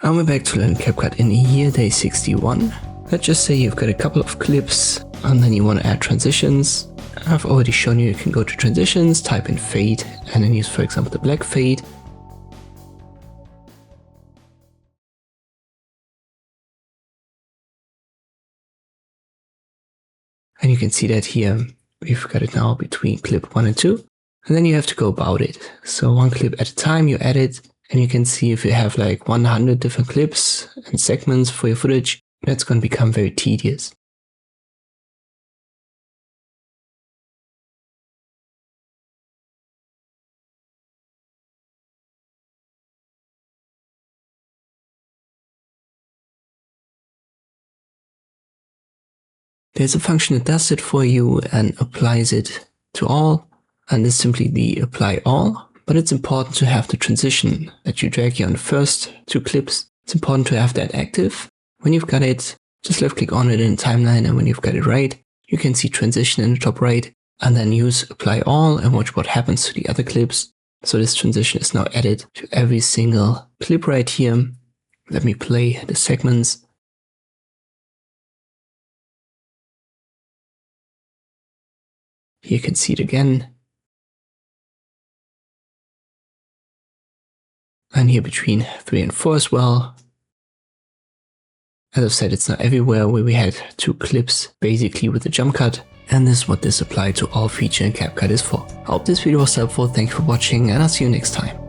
And we're back to learn CapCut in here, day 61. Let's just say you've got a couple of clips and then you want to add transitions. I've already shown you can go to transitions, type in fade, and then use, for example, the black fade. And you can see that here, we've got it now between clip 1 and 2. And then you have to go about it. So one clip at a time, you add it, and you can see if you have like 100 different clips and segments for your footage, that's going to become very tedious. There's a function that does it for you and applies it to all, and is simply the apply all, but it's important to have the transition that you drag here on the first 2 clips. It's important to have that active. When you've got it, just left click on it in the timeline, and when you've got it right, you can see transition in the top right, and then use apply all and watch what happens to the other clips. So this transition is now added to every single clip right here. Let me play the segments. Here you can see it again. And here between 3 and 4 as well. As I've said, it's not everywhere where we had 2 clips basically with the jump cut. And this is what this apply to all feature in CapCut is for. I hope this video was helpful. Thank you for watching, and I'll see you next time.